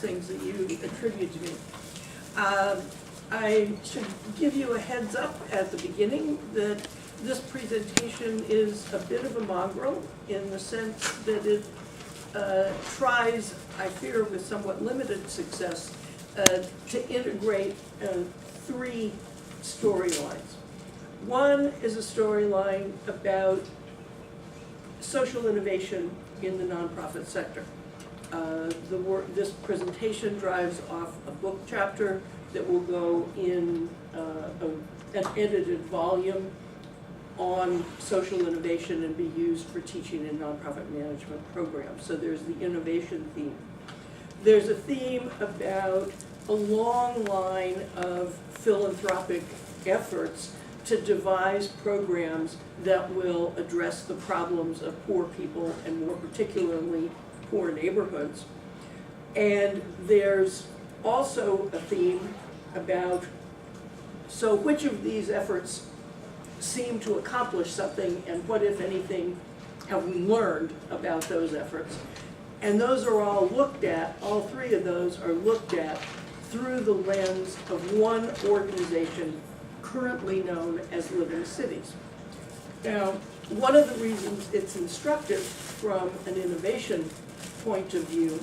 things that you attribute to me. I should give you a heads up at the beginning that this presentation is a bit of a mongrel in the sense that it tries, I fear with somewhat limited success, to integrate three storylines. One is a storyline about social innovation in the nonprofit sector. This presentation drives off a book chapter that will go in an edited volume on social innovation and be used for teaching in nonprofit management programs. So there's the innovation theme. There's a theme about a long line of philanthropic efforts to devise programs that will address the problems of poor people and more particularly poor neighborhoods. And there's also a theme about, so which of these efforts seem to accomplish something and what, if anything, have we learned about those efforts? And those are all looked at, all three of those are looked at through the lens of one organization currently known as Living Cities. Now, one of the reasons it's instructive from an innovation point of view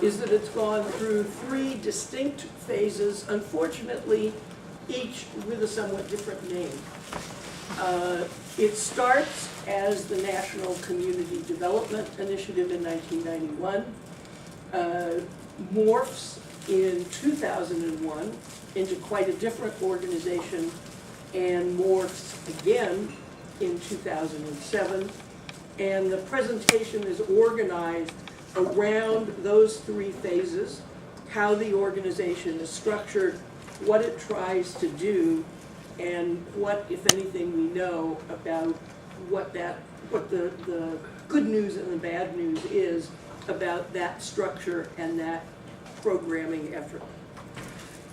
is that it's gone through three distinct phases, unfortunately, each with a somewhat different name. It starts as the National Community Development Initiative in 1991, morphs in 2001 into quite a different organization, and morphs again in 2007. And the presentation is organized around those three phases, how the organization is structured, what it tries to do, and what, if anything, we know about what the good news and the bad news is about that structure and that programming effort.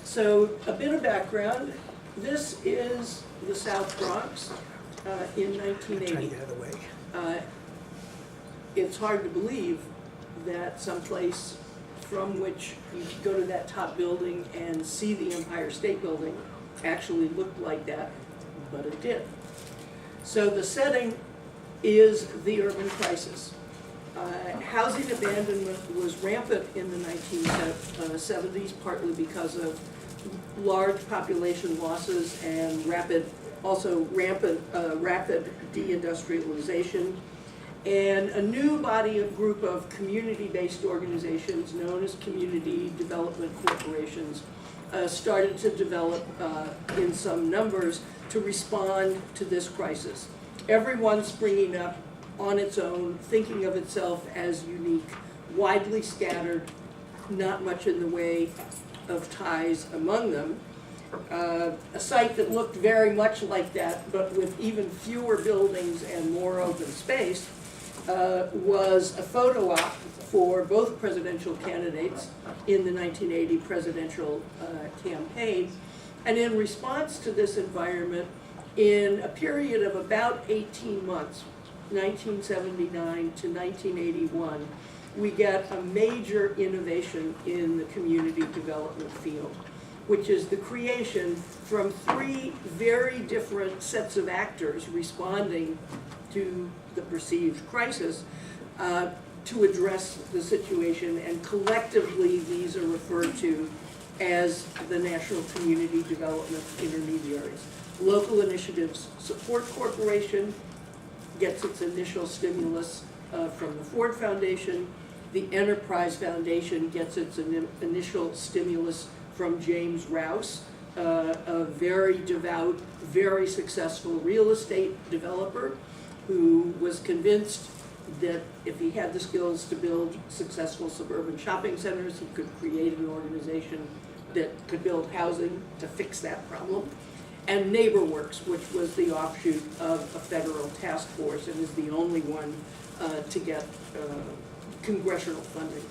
So a bit of background. This is the South Bronx in 1980. Trying to get out of the way. It's hard to believe that someplace from which you could go to that top building and see the Empire State Building actually looked like that, but it did. So the setting is the urban crisis. Housing abandonment was rampant in the 1970s, partly because of large population losses and rampant deindustrialization. And a new group of community-based organizations known as community development corporations started to develop in some numbers to respond to this crisis. Everyone springing up on its own, thinking of itself as unique, widely scattered, not much in the way of ties among them. A site that looked very much like that, but with even fewer buildings and more open space, was a photo op for both presidential candidates in the 1980 presidential campaign. And in response to this environment, in a period of about 18 months, 1979 to 1981, we get a major innovation in the community development field, which is the creation from three very different sets of actors responding to the perceived crisis to address the situation, and collectively these are referred to as the National Community Development Intermediaries. Local Initiatives Support Corporation gets its initial stimulus from the Ford Foundation. The Enterprise Foundation gets its initial stimulus from James Rouse, a very devout, very successful real estate developer who was convinced that if he had the skills to build successful suburban shopping centers, he could create an organization that could build housing to fix that problem. And NeighborWorks, which was the offshoot of a federal task force and is the only one to get congressional funding.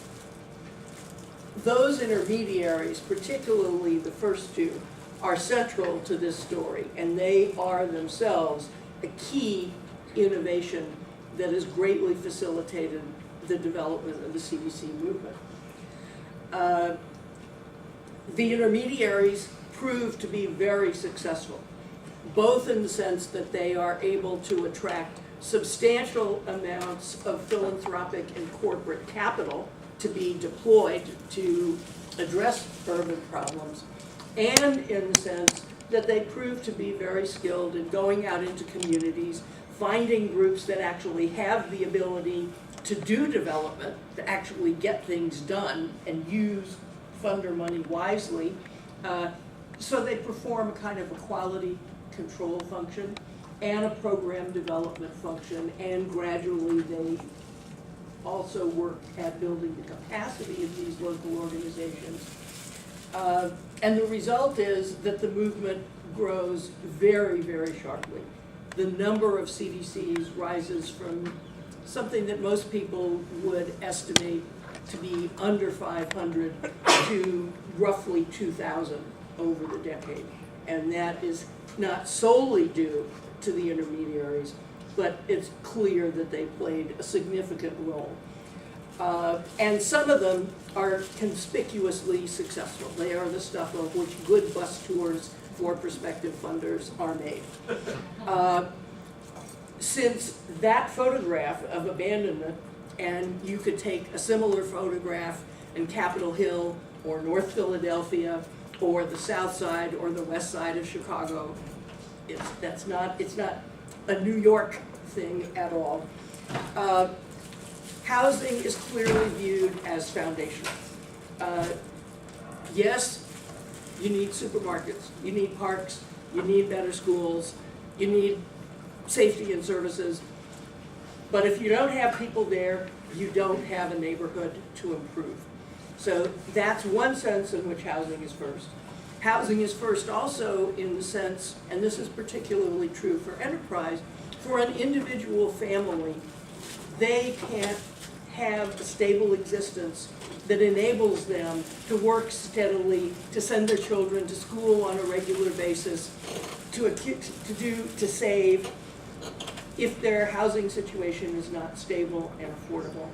Those intermediaries, particularly the first two, are central to this story, and they are themselves a key innovation that has greatly facilitated the development of the CDC movement. The intermediaries proved to be very successful, both in the sense that they are able to attract substantial amounts of philanthropic and corporate capital to be deployed to address urban problems, and in the sense that they prove to be very skilled in going out into communities, finding groups that actually have the ability to do development, to actually get things done and use funder money wisely. So they perform a kind of a quality control function and a program development function, and gradually they also work at building the capacity of these local organizations. And the result is that the movement grows very, very sharply. The number of CDCs rises from something that most people would estimate to be under 500 to roughly 2,000 over the decade. And that is not solely due to the intermediaries, but it's clear that they played a significant role. And some of them are conspicuously successful. They are the stuff of which good bus tours for prospective funders are made. Since that photograph of abandonment, and you could take a similar photograph in Capitol Hill or North Philadelphia or the South Side or the West Side of Chicago, it's not a New York thing at all. Housing is clearly viewed as foundational. Yes, you need supermarkets, you need parks, you need better schools, you need safety and services, but if you don't have people there, you don't have a neighborhood to improve. So that's one sense in which housing is first. Housing is first also in the sense, and this is particularly true for enterprise, for an individual family, they can't have a stable existence that enables them to work steadily, to send their children to school on a regular basis, to save, if their housing situation is not stable and affordable.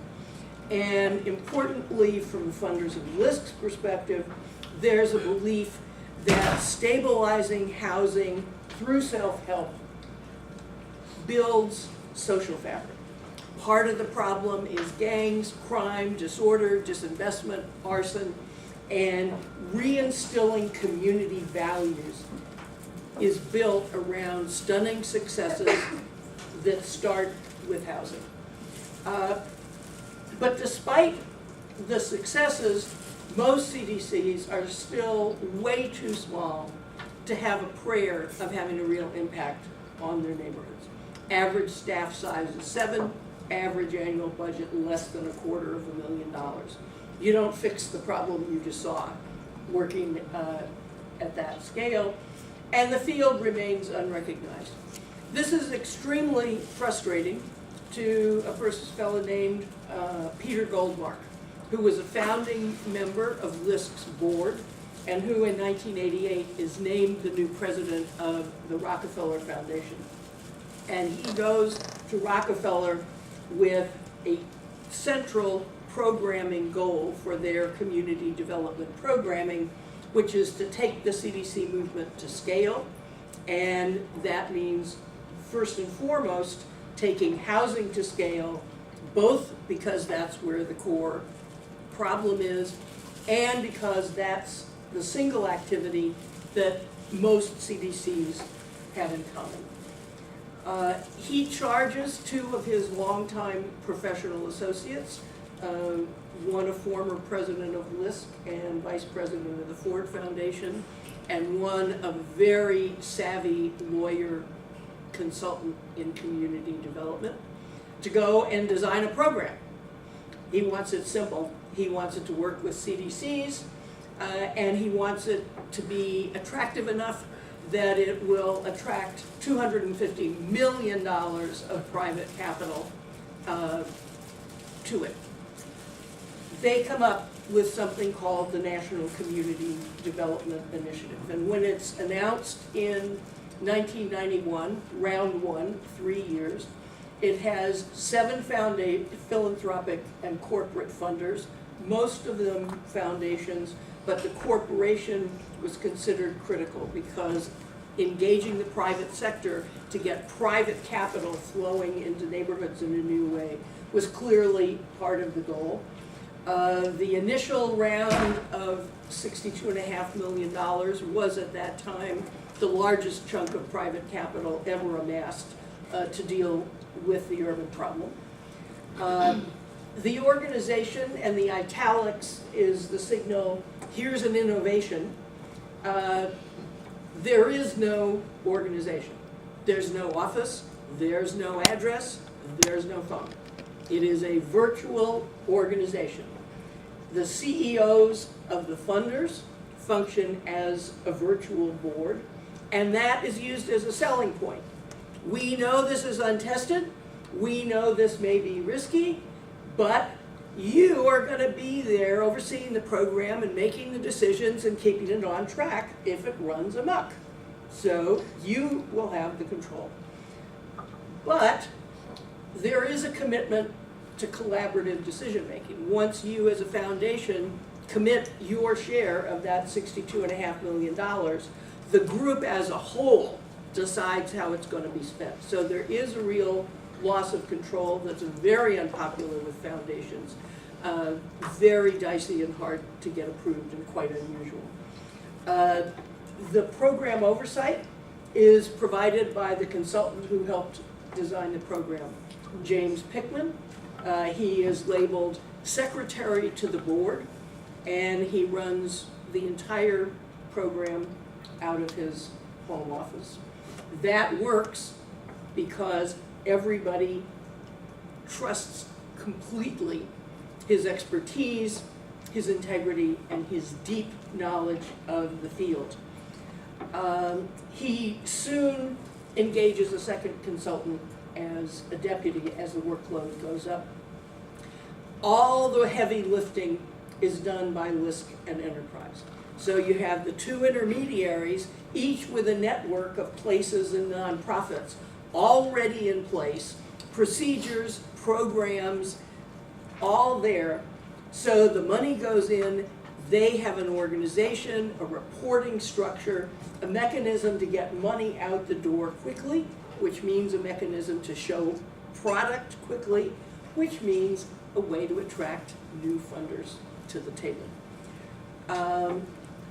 And importantly, from the funders of LISC's perspective, there's a belief that stabilizing housing through self-help builds social fabric. Part of the problem is gangs, crime, disorder, disinvestment, arson, and reinstilling community values is built around stunning successes that start with housing. But despite the successes, most CDCs are still way too small to have a prayer of having a real impact on their neighborhoods. Average staff size is 7, average annual budget less than $250,000. You don't fix the problem you just saw working at that scale, and the field remains unrecognized. This is extremely frustrating to a fellow named Peter Goldmark, who was a founding member of LISC's board and who in 1988 is named the new president of the Rockefeller Foundation. And he goes to Rockefeller with a central programming goal for their community development programming, which is to take the CDC movement to scale, and that means first and foremost taking housing to scale, both because that's where the core problem is and because that's the single activity that most CDCs have in common. He charges 2 of his longtime professional associates, one a former president of LISC and vice president of the Ford Foundation, and one a very savvy lawyer consultant in community development, to go and design a program. He wants it simple. He wants it to work with CDCs, and he wants it to be attractive enough that it will attract $250 million of private capital to it. They come up with something called the National Community Development Initiative. And when it's announced in 1991, round 1, 3 years, it has 7 philanthropic and corporate funders most of them foundations, but the corporation was considered critical because engaging the private sector to get private capital flowing into neighborhoods in a new way was clearly part of the goal. The initial round of $62.5 million was at that time the largest chunk of private capital ever amassed to deal with the urban problem. The organization, and the italics is the signal, here's an innovation. There is no organization. There's no office, there's no address, there's no phone. It is a virtual organization. The CEOs of the funders function as a virtual board, and that is used as a selling point. We know this is untested, we know this may be risky, but you are going to be there overseeing the program and making the decisions and keeping it on track if it runs amok. So you will have the control. But there is a commitment to collaborative decision making. Once you as a foundation commit your share of that $62.5 million, the group as a whole decides how it's going to be spent. So there is a real loss of control that's very unpopular with foundations, very dicey and hard to get approved and quite unusual. The program oversight is provided by the consultant who helped design the program, James Pickman. He is labeled secretary to the board, and he runs the entire program out of his home office. That works because everybody trusts completely his expertise, his integrity, and his deep knowledge of the field. He soon engages a second consultant as a deputy as the workload goes up. All the heavy lifting is done by LISC and Enterprise. So you have the two intermediaries, each with a network of places and nonprofits already in place, procedures, programs, all there. So the money goes in, they have an organization, a reporting structure, a mechanism to get money out the door quickly, which means a mechanism to show product quickly, which means a way to attract new funders to the table.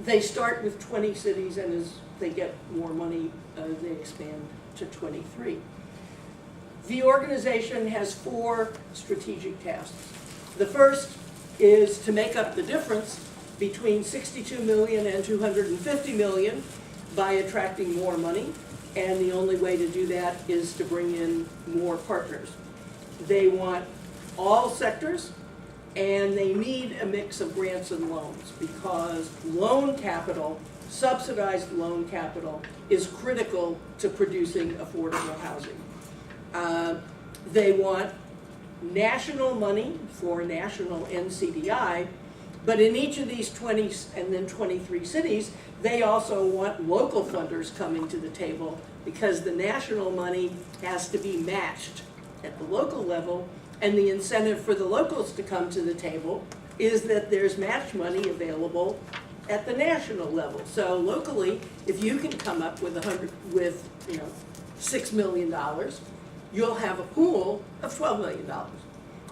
They start with 20 cities, and as they get more money, they expand to 23. The organization has 4 strategic tasks. The first is to make up the difference between 62 million and 250 million by attracting more money, and the only way to do that is to bring in more partners. They want all sectors, and they need a mix of grants and loans because loan capital, subsidized loan capital, is critical to producing affordable housing. They want national money for national NCDI, but in each of these 20 and then 23 cities, they also want local funders coming to the table because the national money has to be matched at the local level, and the incentive for the locals to come to the table is that there's match money available at the national level. So locally, if you can come up with $6 million, you'll have a pool of $12 million.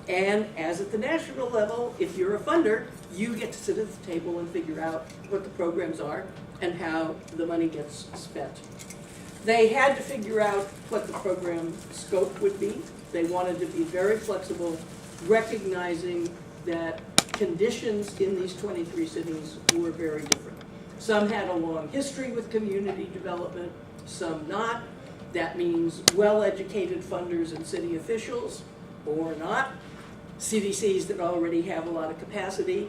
And as at the national level, if you're a funder, you get to sit at the table and figure out what the programs are and how the money gets spent. They had to figure out what the program scope would be. They wanted to be very flexible, recognizing that conditions in these 23 cities were very different. Some had a long history with community development, some not. That means well-educated funders and city officials, or not. CDCs that already have a lot of capacity,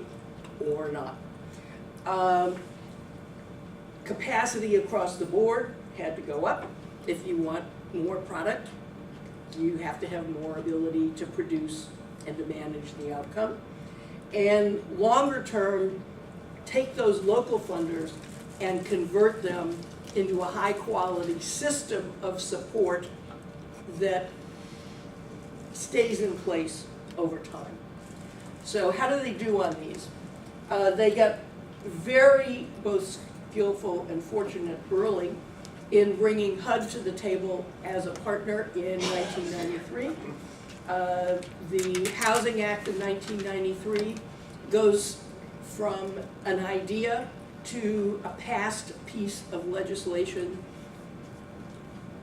or not. Capacity across the board had to go up. If you want more product, you have to have more ability to produce and to manage the outcome. And longer term, take those local funders and convert them into a high quality system of support that stays in place over time. So how do they do on these? They got very both skillful and fortunate early in bringing HUD to the table as a partner in 1993. The Housing Act of 1993 goes from an idea to a passed piece of legislation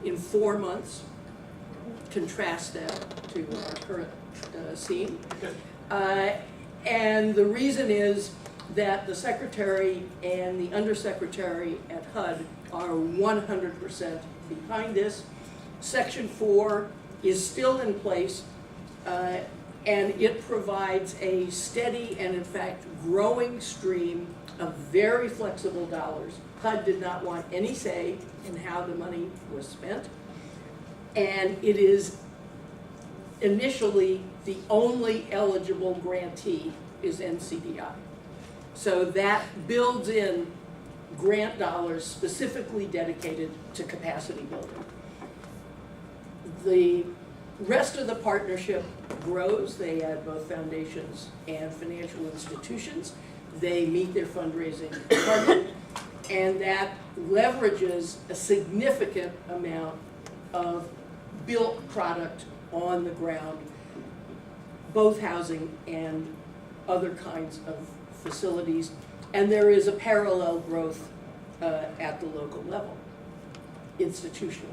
in 4 months. Contrast that to our current scene. And the reason is that the secretary and the undersecretary at HUD are 100% behind this. Section 4 is still in place, and it provides a steady and in fact growing stream of very flexible dollars. HUD did not want any say in how the money was spent, and it is initially the only eligible grantee is NCDI. So that builds in grant dollars specifically dedicated to capacity building. The rest of the partnership grows. They add both foundations and financial institutions. They meet their fundraising target, and that leverages a significant amount of built product on the ground, both housing and other kinds of facilities, and there is a parallel growth at the local level, institutionally.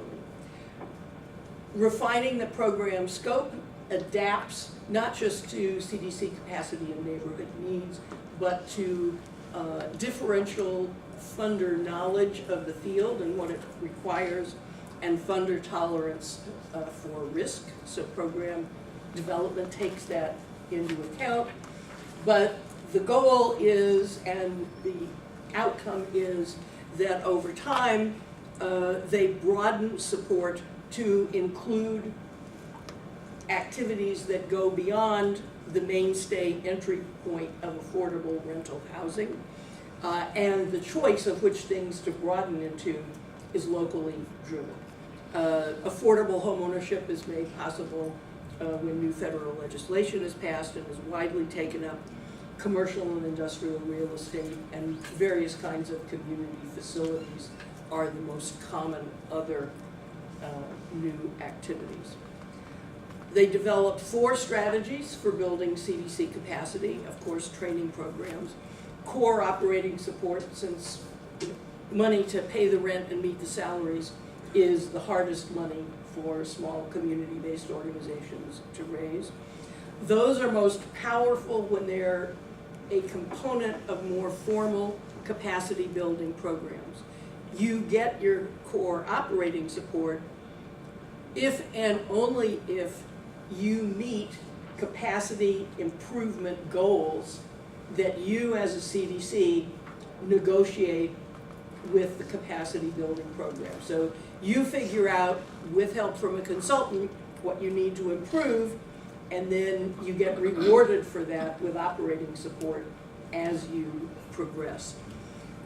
Refining the program scope adapts not just to CDC capacity and neighborhood needs, but to differential funder knowledge of the field and what it requires, and funder tolerance for risk. So program development takes that into account. But the goal is, and the outcome is, that over time they broaden support to include activities that go beyond the mainstay entry point of affordable rental housing. And the choice of which things to broaden into is locally driven. Affordable homeownership is made possible when new federal legislation is passed and is widely taken up. Commercial and industrial real estate and various kinds of community facilities are the most common other new activities. They developed 4 strategies for building CDC capacity, of course, training programs, core operating support, since money to pay the rent and meet the salaries is the hardest money for small community-based organizations to raise. Those are most powerful when they're a component of more formal capacity building programs. You get your core operating support if and only if you meet capacity improvement goals that you as a CDC negotiate with the capacity building program. So you figure out, with help from a consultant, what you need to improve, and then you get rewarded for that with operating support as you progress.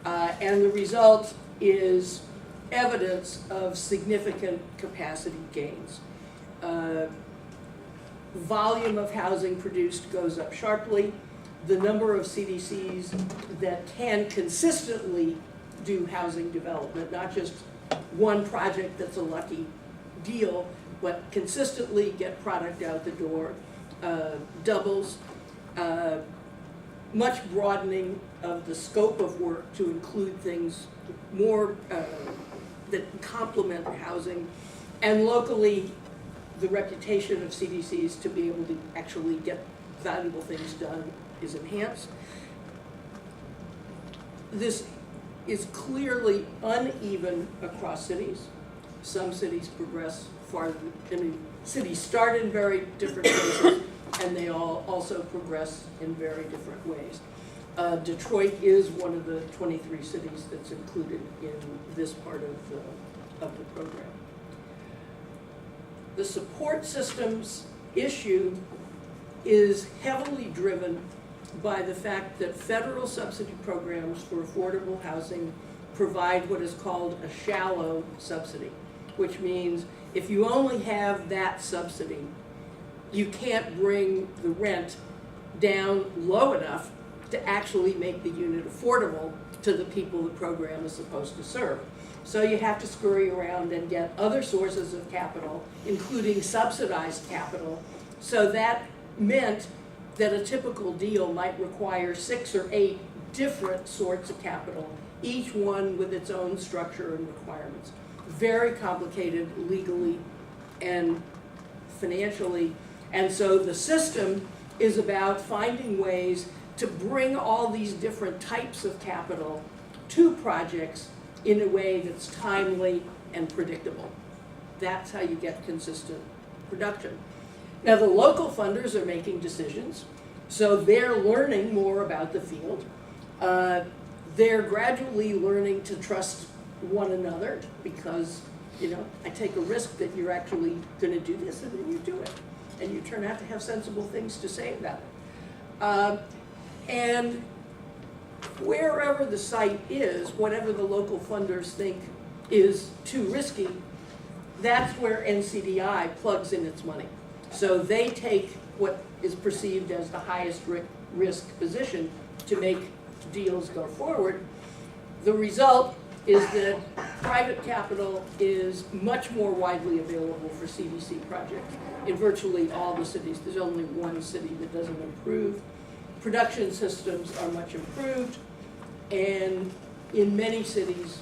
And the result is evidence of significant capacity gains. Volume of housing produced goes up sharply. The number of CDCs that can consistently do housing development, not just one project that's a lucky deal, but consistently get product out the door, doubles. Much broadening of the scope of work to include things more that complement housing, and locally the reputation of CDCs to be able to actually get valuable things done is enhanced. This is clearly uneven across cities. Some cities progress farther. I mean, cities start in very different places, and they all also progress in very different ways. Detroit is one of the 23 cities that's included in this part of the program. The support systems issue is heavily driven by the fact that federal subsidy programs for affordable housing provide what is called a shallow subsidy, which means if you only have that subsidy, you can't bring the rent down low enough to actually make the unit affordable to the people the program is supposed to serve. So you have to scurry around and get other sources of capital, including subsidized capital. So that meant that a typical deal might require 6 or 8 different sorts of capital, each one with its own structure and requirements. Very complicated legally and financially. And so the system is about finding ways to bring all these different types of capital to projects in a way that's timely and predictable. That's how you get consistent production. Now the local funders are making decisions, so they're learning more about the field. They're gradually learning to trust one another because, I take a risk that you're actually going to do this, and then you do it. And you turn out to have sensible things to say about it. And wherever the site is, whatever the local funders think is too risky, that's where NCDI plugs in its money. So they take what is perceived as the highest risk position to make deals go forward. The result is that private capital is much more widely available for CDC projects in virtually all the cities. There's only one city that doesn't improve. Production systems are much improved, and in many cities,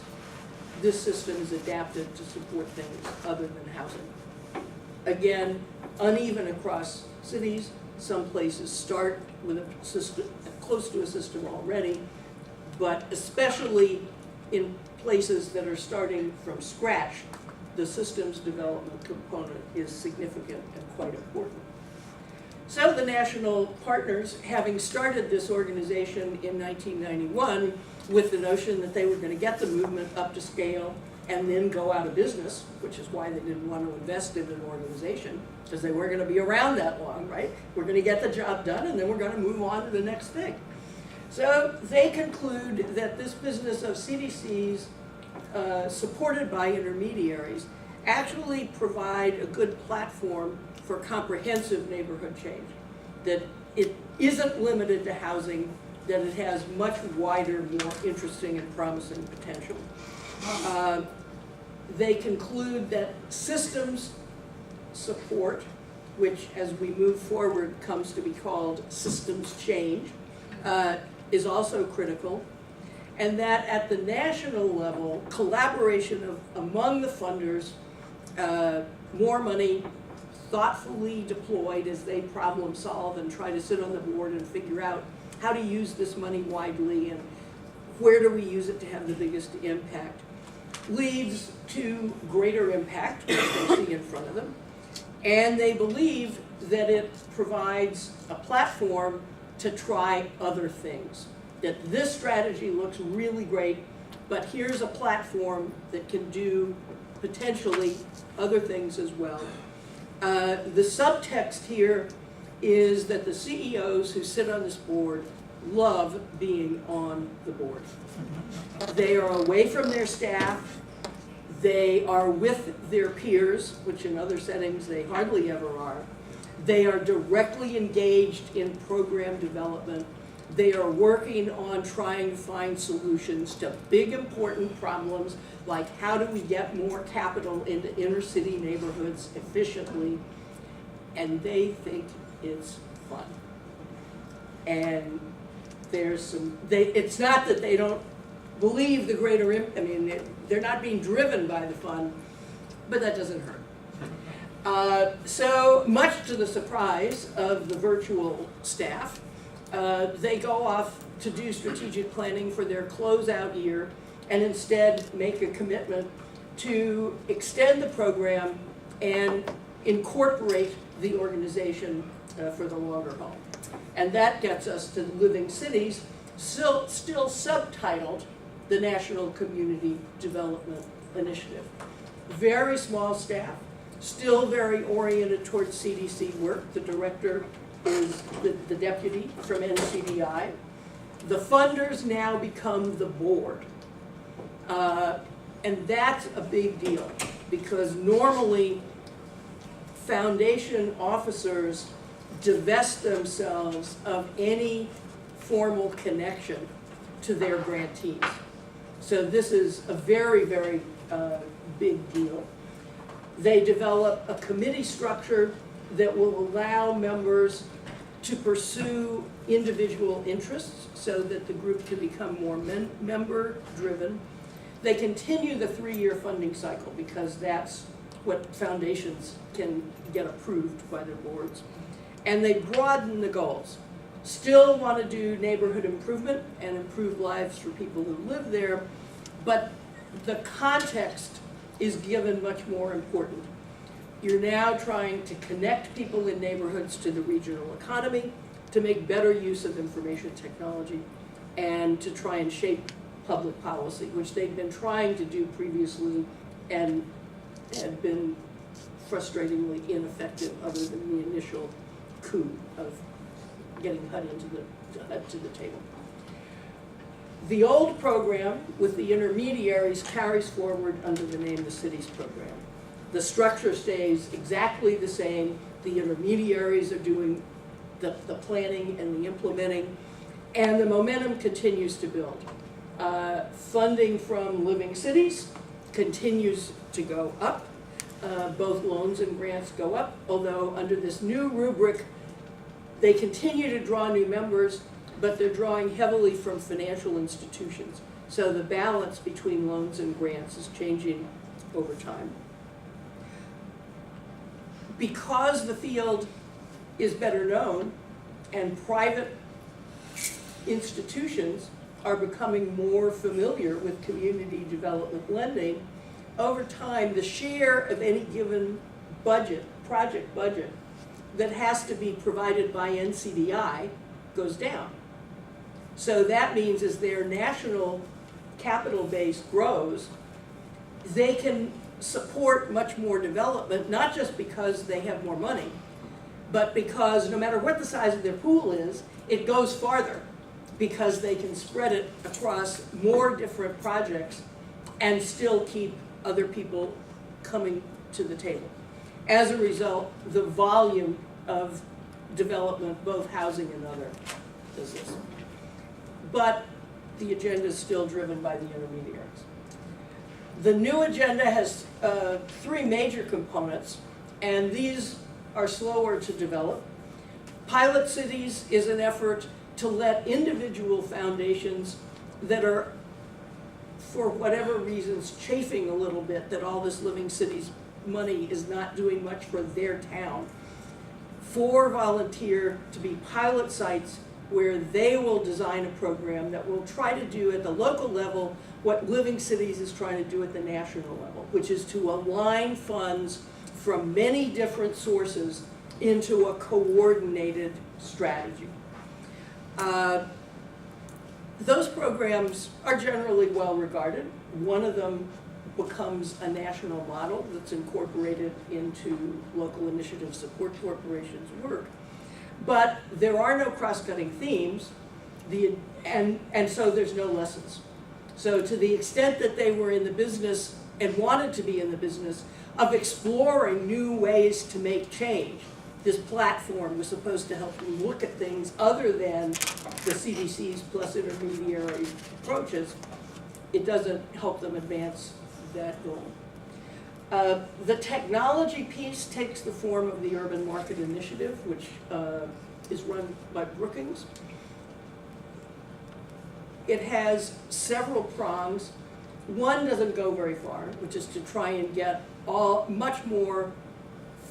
this system is adapted to support things other than housing. Again, uneven across cities. Some places start with a system close to a system already, but especially in places that are starting from scratch, the systems development component is significant and quite important. So the national partners, having started this organization in 1991 with the notion that they were going to get the movement up to scale and then go out of business, which is why they didn't want to invest in an organization, because they weren't going to be around that long, right? We're going to get the job done and then we're going to move on to the next thing. So they conclude that this business of CDCs supported by intermediaries actually provide a good platform for comprehensive neighborhood change, that it isn't limited to housing, that it has much wider, more interesting and promising potential. They conclude that systems support, which as we move forward comes to be called systems change, is also critical, and that at the national level, collaboration among the funders, more money thoughtfully deployed as they problem solve and try to sit on the board and figure out how to use this money widely and where do we use it to have the biggest impact, leads to greater impact, which they see in front of them. And they believe that it provides a platform to try other things. That this strategy looks really great, but here's a platform that can do potentially other things as well. The subtext here is that the CEOs who sit on this board love being on the board. They are away from their staff. They are with their peers, which in other settings they hardly ever are. They are directly engaged in program development. They are working on trying to find solutions to big important problems like how do we get more capital into inner city neighborhoods efficiently, and they think it's fun. And there's some, it's not that they don't believe the greater, they're not being driven by the fun, but that doesn't hurt. So much to the surprise of the virtual staff, they go off to do strategic planning for their closeout year and instead make a commitment to extend the program and incorporate the organization for the longer haul. And that gets us to Living Cities, still subtitled the National Community Development Initiative. Very small staff, still very oriented towards CDC work. The director is the deputy from NCDI. The funders now become the board. And that's a big deal because normally foundation officers divest themselves of any formal connection to their grantees. So this is a very, very big deal. They develop a committee structure that will allow members to pursue individual interests so that the group can become more member-driven. They continue the 3-year funding cycle because that's what foundations can get approved by their boards. And they broaden the goals. Still want to do neighborhood improvement and improve lives for people who live there, but the context is given much more important. You're now trying to connect people in neighborhoods to the regional economy, to make better use of information technology, and to try and shape public policy, which they've been trying to do previously and had been frustratingly ineffective other than the initial coup of getting HUD to the table. The old program with the intermediaries carries forward under the name the Cities program. The structure stays exactly the same. The intermediaries are doing the planning and the implementing, and the momentum continues to build. Funding from Living Cities continues to go up. Both loans and grants go up, although under this new rubric, they continue to draw new members, but they're drawing heavily from financial institutions. So the balance between loans and grants is changing over time. Because the field is better known and private institutions are becoming more familiar with community development lending, over time the share of any given budget, project budget, that has to be provided by NCDI goes down. So that means as their national capital base grows, they can support much more development, not just because they have more money, but because no matter what the size of their pool is, it goes farther because they can spread it across more different projects and still keep other people coming to the table. As a result, the volume of development, both housing and other, is this. But the agenda is still driven by the intermediaries. The new agenda has 3 major components, and these are slower to develop. Pilot Cities is an effort to let individual foundations that are, for whatever reasons, chafing a little bit that all this Living Cities money is not doing much for their town, volunteer to be pilot sites where they will design a program that will try to do at the local level what Living Cities is trying to do at the national level, which is to align funds from many different sources into a coordinated strategy. Those programs are generally well regarded. One of them becomes a national model that's incorporated into local initiative support corporations' work. But there are no cross-cutting themes, and so there's no lessons. So to the extent that they were in the business and wanted to be in the business of exploring new ways to make change, this platform was supposed to help them look at things other than the CDCs plus intermediary approaches. It doesn't help them advance that goal. The technology piece takes the form of the Urban Market Initiative, which is run by Brookings. It has several prongs. One doesn't go very far, which is to try and get much more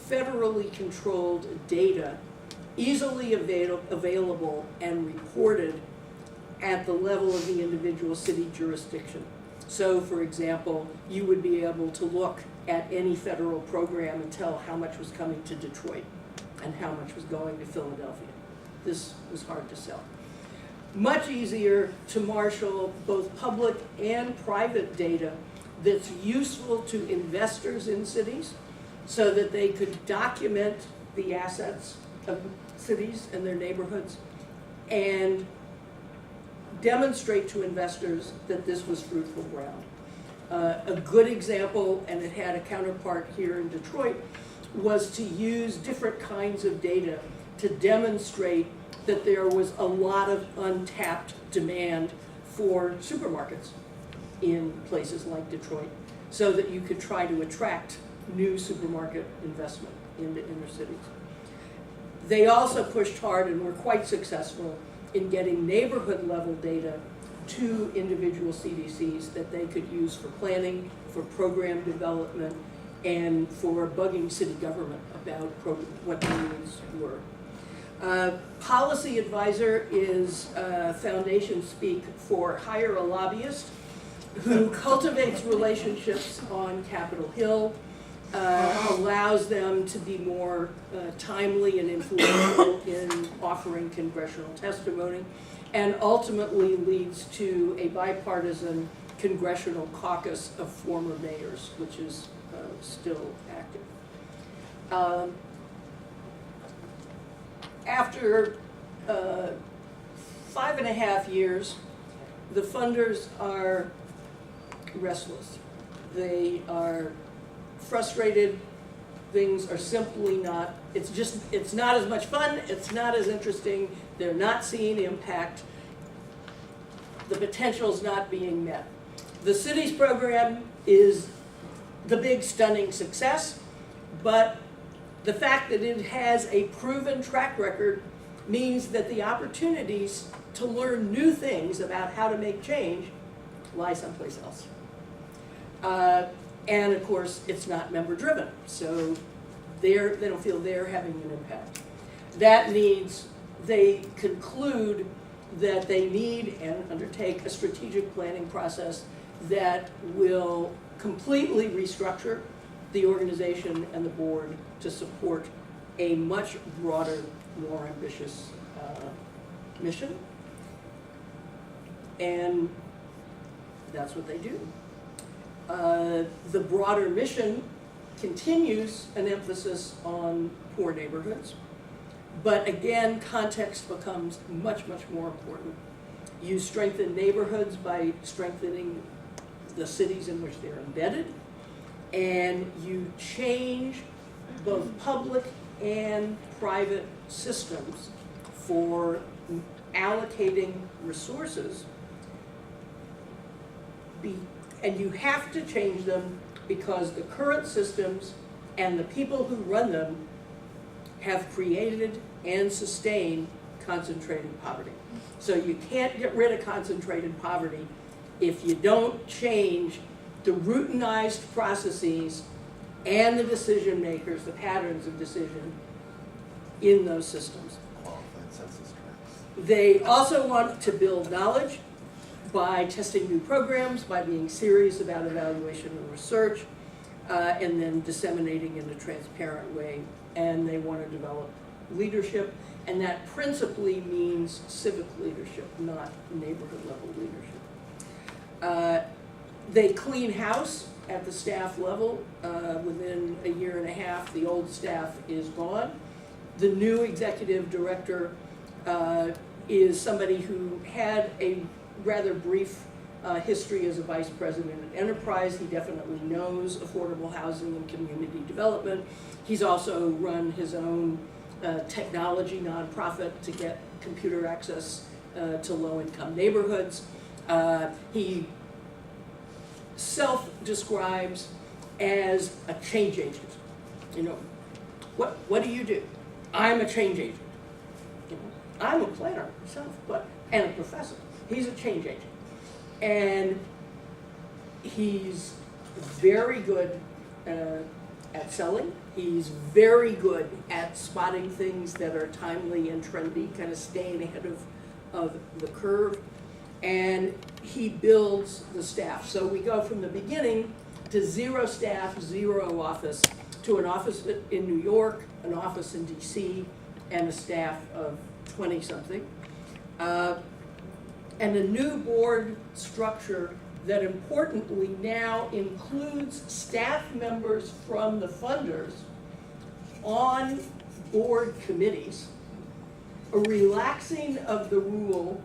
federally controlled data easily available and reported at the level of the individual city jurisdiction. So, for example, you would be able to look at any federal program and tell how much was coming to Detroit and how much was going to Philadelphia. This was hard to sell. Much easier to marshal both public and private data that's useful to investors in cities so that they could document the assets of cities and their neighborhoods and demonstrate to investors that this was fruitful ground. A good example, and it had a counterpart here in Detroit, was to use different kinds of data to demonstrate that there was a lot of untapped demand for supermarkets in places like Detroit, so that you could try to attract new supermarket investment into inner cities. They also pushed hard and were quite successful in getting neighborhood level data to individual CDCs that they could use for planning, for program development, and for bugging city government about what the needs were. Policy advisor is foundation speak for hire a lobbyist who cultivates relationships on Capitol Hill, allows them to be more timely and influential in offering congressional testimony, and ultimately leads to a bipartisan congressional caucus of former mayors, which is still active. After 5.5 years, the funders are restless. They are frustrated. Things are simply not, it's not as much fun, it's not as interesting, they're not seeing impact, the potential's not being met. The city's program is the big stunning success, but the fact that it has a proven track record means that the opportunities to learn new things about how to make change lie someplace else. And of course, it's not member driven, so they don't feel they're having an impact. That means they conclude that they need and undertake a strategic planning process that will completely restructure the organization and the board to support a much broader, more ambitious mission. And that's what they do. The broader mission continues an emphasis on poor neighborhoods, but again, context becomes much, much more important. You strengthen neighborhoods by strengthening the cities in which they're embedded, and you change both public and private systems for allocating resources, and you have to change them because the current systems and the people who run them have created and sustained concentrated poverty. So you can't get rid of concentrated poverty if you don't change the routinized processes and the decision makers, the patterns of decision in those systems. Qualified census tracts. They also want to build knowledge by testing new programs, by being serious about evaluation and research, and then disseminating in a transparent way. And they want to develop leadership, and that principally means civic leadership, not neighborhood level leadership. They clean house at the staff level. Within a year and a half, the old staff is gone. The new executive director is somebody who had a rather brief history as a vice president at Enterprise. He definitely knows affordable housing and community development. He's also run his own technology nonprofit to get computer access to low-income neighborhoods. He self-describes as a change agent. You know, what do you do? I'm a change agent. You know, I'm a planner myself, and a professor. He's a change agent. And he's very good at selling. He's very good at spotting things that are timely and trendy, kind of staying ahead of the curve. And he builds the staff. So we go from the beginning to 0 staff, 0 office, to an office in New York, an office in DC, and a staff of 20-something. And a new board structure that importantly now includes staff members from the funders on board committees, a relaxing of the rule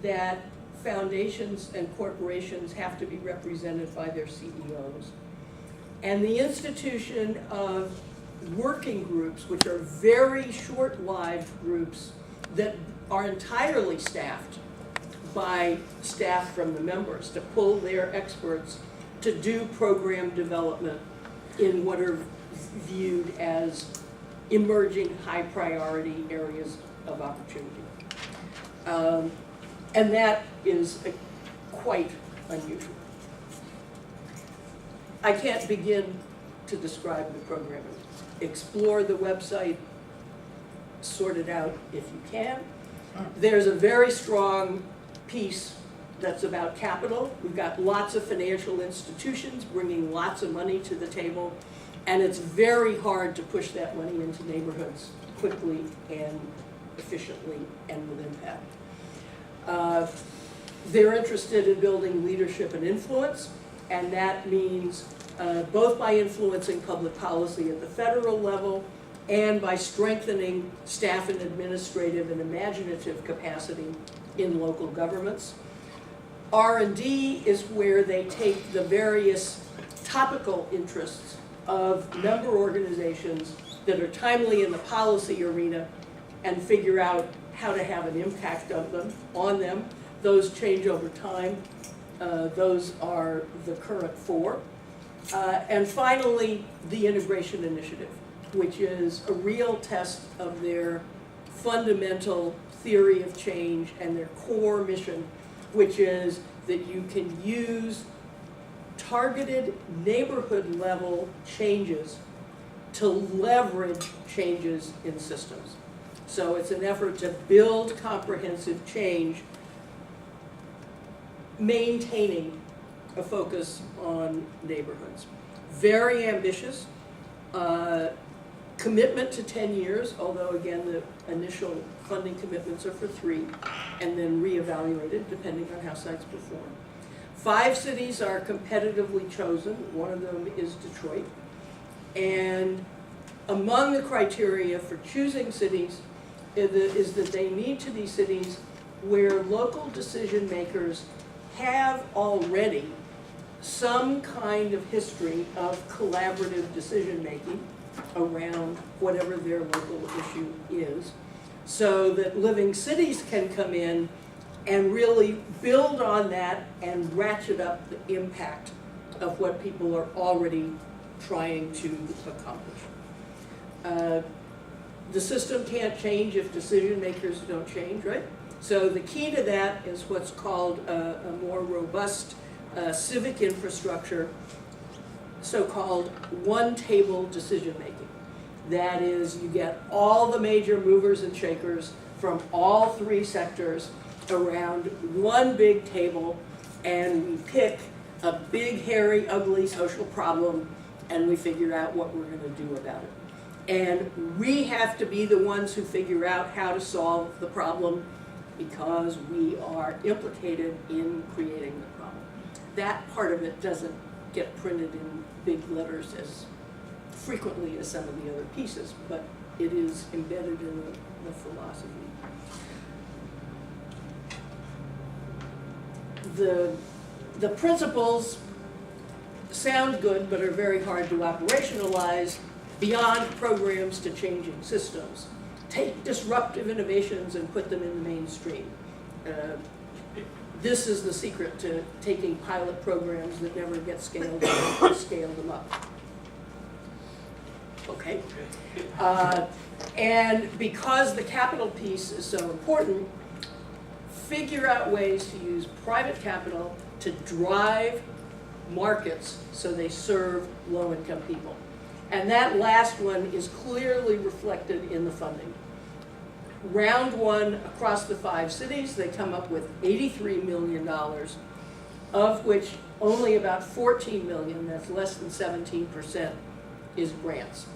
that foundations and corporations have to be represented by their CEOs, and the institution of working groups, which are very short-lived groups that are entirely staffed by staff from the members to pull their experts to do program development in what are viewed as emerging high-priority areas of opportunity. And that is quite unusual. I can't begin to describe the programming. Explore the website, sort it out if you can. There's a very strong piece that's about capital. We've got lots of financial institutions bringing lots of money to the table, and it's very hard to push that money into neighborhoods quickly and efficiently and with impact. They're interested in building leadership and influence, and that means both by influencing public policy at the federal level and by strengthening staff and administrative and imaginative capacity in local governments. R&D is where they take the various topical interests of member organizations that are timely in the policy arena and figure out how to have an impact on them. Those change over time. Those are the current four. And finally, the integration initiative, which is a real test of their fundamental theory of change and their core mission, which is that you can use targeted neighborhood level changes to leverage changes in systems. So it's an effort to build comprehensive change, maintaining a focus on neighborhoods. Very ambitious. Commitment to 10 years, although again the initial funding commitments are for 3 and then reevaluated depending on how sites perform. 5 cities are competitively chosen. One of them is Detroit. And among the criteria for choosing cities is that they need to be cities where local decision makers have already some kind of history of collaborative decision making around whatever their local issue is, so that living cities can come in and really build on that and ratchet up the impact of what people are already trying to accomplish. The system can't change if decision makers don't change, right? So the key to that is what's called a more robust civic infrastructure, so-called one-table decision-making. That is, you get all the major movers and shakers from all 3 sectors around one big table, and we pick a big, hairy, ugly social problem, and we figure out what we're going to do about it. And we have to be the ones who figure out how to solve the problem because we are implicated in creating the problem. That part of it doesn't get printed in big letters as frequently as some of the other pieces, but it is embedded in the philosophy. The principles sound good, but are very hard to operationalize beyond programs to changing systems. Take disruptive innovations and put them in the mainstream. This is the secret to taking pilot programs that never get scaled up and scale them up. Okay? And because the capital piece is so important, figure out ways to use private capital to drive markets so they serve low-income people. And that last one is clearly reflected in the funding. Round 1, across the 5 cities, they come up with $83 million, of which only about $14 million, that's less than 17%, is grants.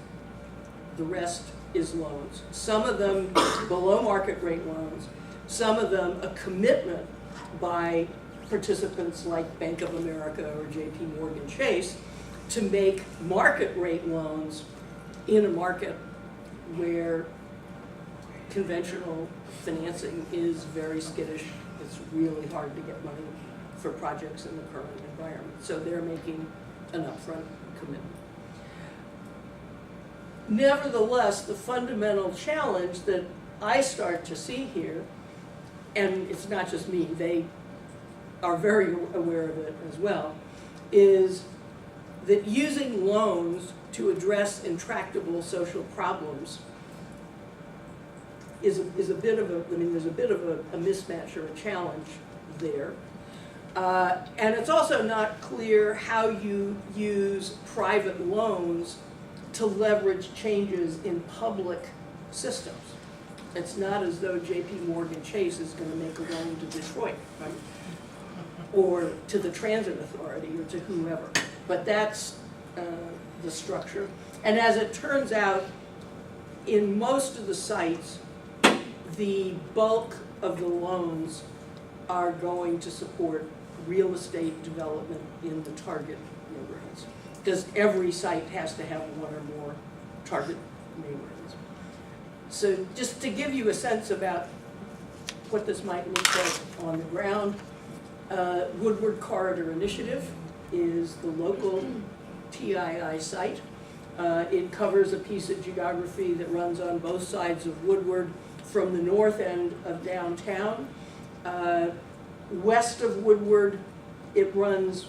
The rest is loans. Some of them below market rate loans, some of them a commitment by participants like Bank of America or JP Morgan Chase to make market rate loans in a market where conventional financing is very skittish. It's really hard to get money for projects in the current environment. So they're making an upfront commitment. Nevertheless, the fundamental challenge that I start to see here, and it's not just me, they are very aware of it as well, is that using loans to address intractable social problems is a bit of a, I mean, there's a bit of a mismatch or a challenge there. And it's also not clear how you use private loans to leverage changes in public systems. It's not as though JP Morgan Chase is going to make a loan to Detroit, right? Or to the transit authority or to whoever. But that's the structure. And as it turns out, in most of the sites, the bulk of the loans are going to support real estate development in the target neighborhoods. Because every site has to have one or more target neighborhoods. So just to give you a sense about what this might look like on the ground, Woodward Corridor Initiative is the local TII site. It covers a piece of geography that runs on both sides of Woodward from the north end of downtown. West of Woodward, it runs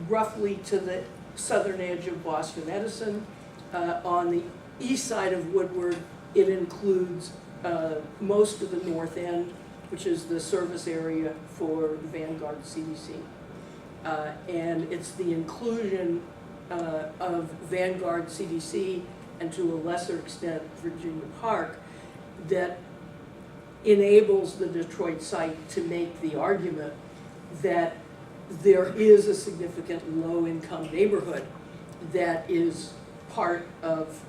roughly to the southern edge of Boston Edison. On the east side of Woodward, it includes most of the north end, which is the service area for the Vanguard CDC. And it's the inclusion of Vanguard CDC and to a lesser extent Virginia Park that enables the Detroit site to make the argument that there is a significant low-income neighborhood that is part of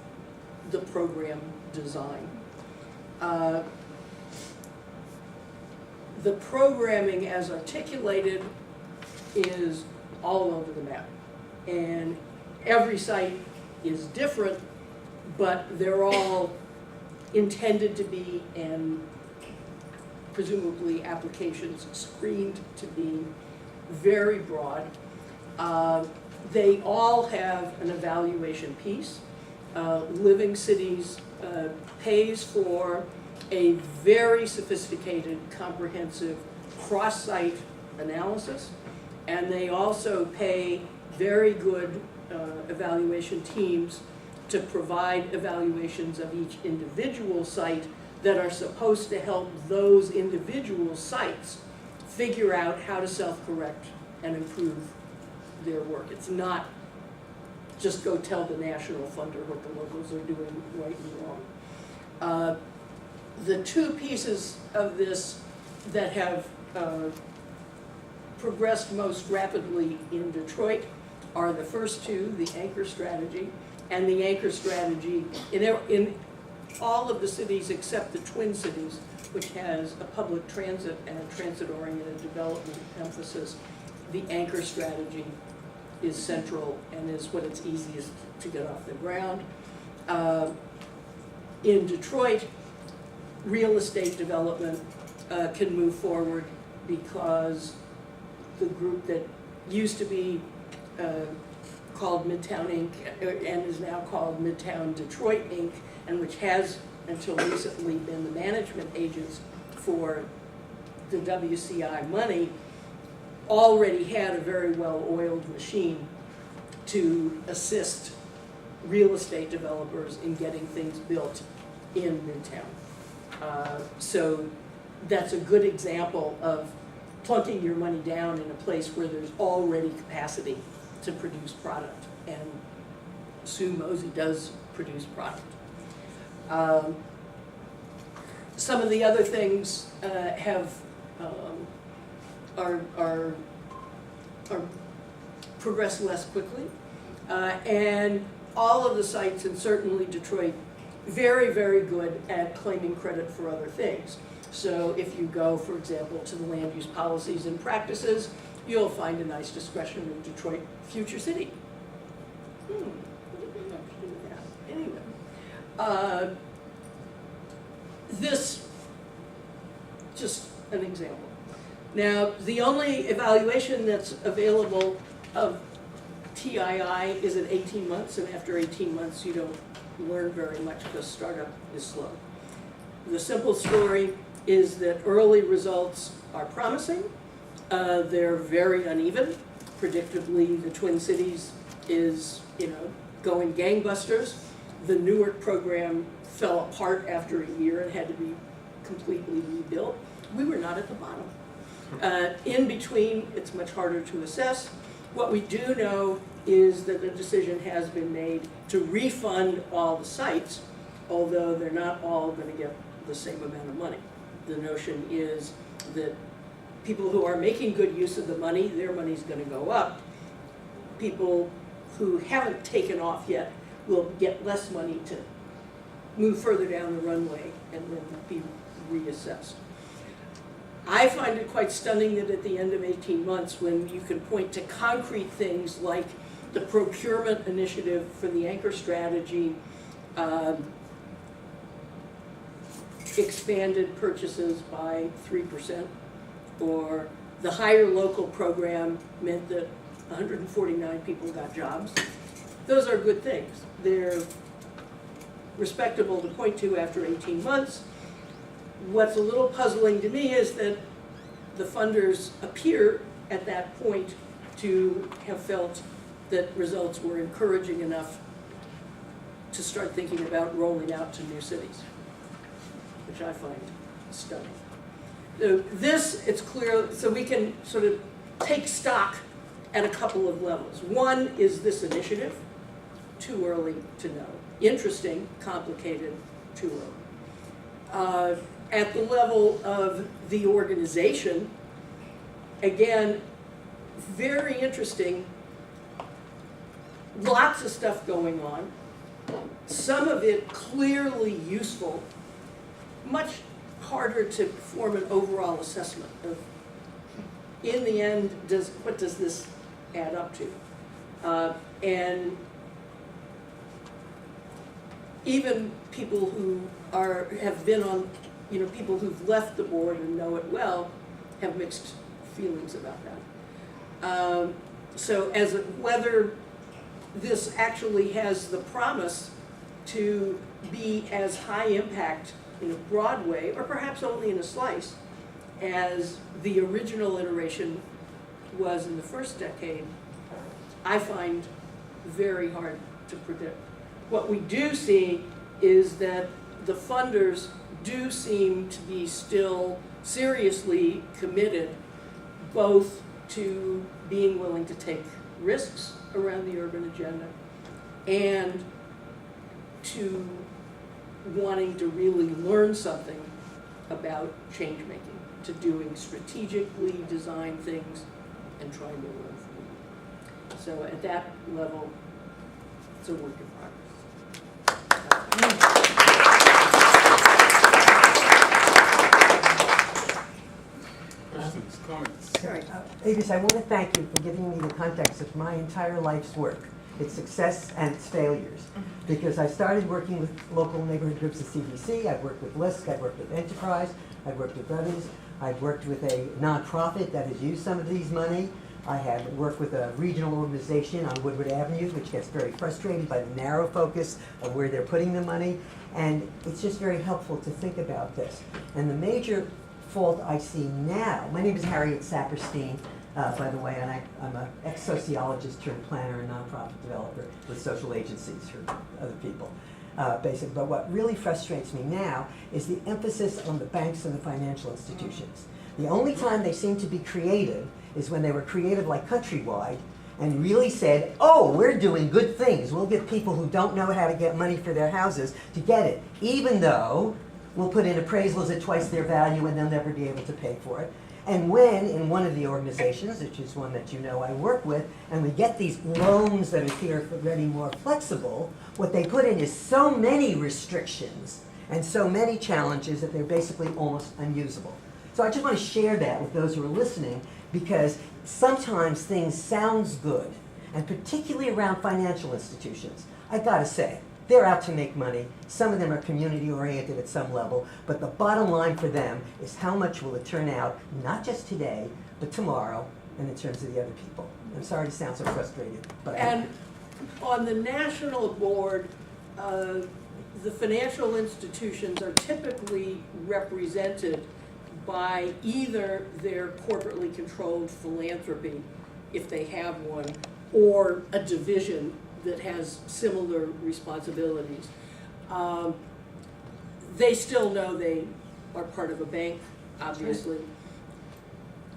the program design. The programming as articulated is all over the map. And every site is different, but they're all intended to be, and presumably applications screened to be, very broad. They all have an evaluation piece. Living Cities pays for a very sophisticated, comprehensive cross-site analysis, and they also pay very good evaluation teams to provide evaluations of each individual site that are supposed to help those individual sites figure out how to self-correct and improve their work. It's not just go tell the national funder what the locals are doing right and wrong. The two pieces of this that have progressed most rapidly in Detroit are the first two, the anchor strategy, and the anchor strategy in all of the cities except the Twin Cities, which has a public transit and a transit-oriented development emphasis. The anchor strategy is central and is what it's easiest to get off the ground. In Detroit, real estate development can move forward because the group that used to be called Midtown Inc. and is now called Midtown Detroit Inc., and which has until recently been the management agents for the WCI money, already had a very well-oiled machine to assist real estate developers in getting things built in Midtown. So that's a good example of plunking your money down in a place where there's already capacity to produce product, and Sue Mosey does produce product. Some of the other things are progress less quickly, and all of the sites, and certainly Detroit, very, very good at claiming credit for other things. So if you go, for example, to the land use policies and practices, you'll find a nice discussion of Detroit Future City. What did we have to do with that? Anyway, this, just an example. Now, the only evaluation that's available of TII is at 18 months, and after 18 months you don't learn very much because startup is slow. The simple story is that early results are promising. They're very uneven. Predictably, the Twin Cities is, going gangbusters. The Newark program fell apart after a year and had to be completely rebuilt. We were not at the bottom. In between, it's much harder to assess. What we do know is that the decision has been made to refund all the sites, although they're not all going to get the same amount of money. The notion is that people who are making good use of the money, their money's going to go up. People who haven't taken off yet will get less money to move further down the runway and then be reassessed. I find it quite stunning that at the end of 18 months, when you can point to concrete things like the procurement initiative for the anchor strategy, expanded purchases by 3%, or the higher local program meant that 149 people got jobs. Those are good things. They're respectable to point to after 18 months. What's a little puzzling to me is that the funders appear at that point to have felt that results were encouraging enough to start thinking about rolling out to new cities, which I find stunning. So it's clear, so we can sort of take stock at a couple of levels. One is this initiative, too early to know. Interesting, complicated, too early. At the level of the organization, again, very interesting, lots of stuff going on, some of it clearly useful, much harder to form an overall assessment of, in the end, what does this add up to? And even people who have been on, people who've left the board and know it well, have mixed feelings about that. So whether this actually has the promise to be as high impact in a broad way, or perhaps only in a slice, as the original iteration was in the first decade, I find very hard to predict. What we do see is that the funders do seem to be still seriously committed both to being willing to take risks around the urban agenda and to wanting to really learn something about change making, to doing strategically designed things and trying to learn from them. So at that level, it's a work in progress. Questions, comments? Sorry. Avis, I want to thank you for giving me the context of my entire life's work, its success and its failures. Because I started working with local neighborhood groups at CDC, I've worked with LISC, I've worked with Enterprise, I've worked with Avis, I've worked with a nonprofit that has used some of these money. I have worked with a regional organization on Woodward Avenue, which gets very frustrated by the narrow focus of where they're putting the money. And it's just very helpful to think about this. And the major fault I see now, my name is Harriet Saperstein, by the way, and I'm an ex-sociologist turned planner and nonprofit developer with social agencies for other people, basically. But what really frustrates me now is the emphasis on the banks and the financial institutions. The only time they seem to be creative is when they were creative like Countrywide and really said, oh, we're doing good things. We'll get people who don't know how to get money for their houses to get it, even though we'll put in appraisals at twice their value and they'll never be able to pay for it. And when, in one of the organizations, which is one that you know I work with, and we get these loans that are already more flexible, what they put in is so many restrictions and so many challenges that they're basically almost unusable. So I just want to share that with those who are listening, because sometimes things sounds good, and particularly around financial institutions. I gotta say, they're out to make money. Some of them are community-oriented at some level, but the bottom line for them is how much will it turn out, not just today, but tomorrow, and in terms of the other people. I'm sorry to sound so frustrated, but And on the national board, the financial institutions are typically represented by either their corporately controlled philanthropy, if they have one, or a division that has similar responsibilities. They still know they are part of a bank, obviously.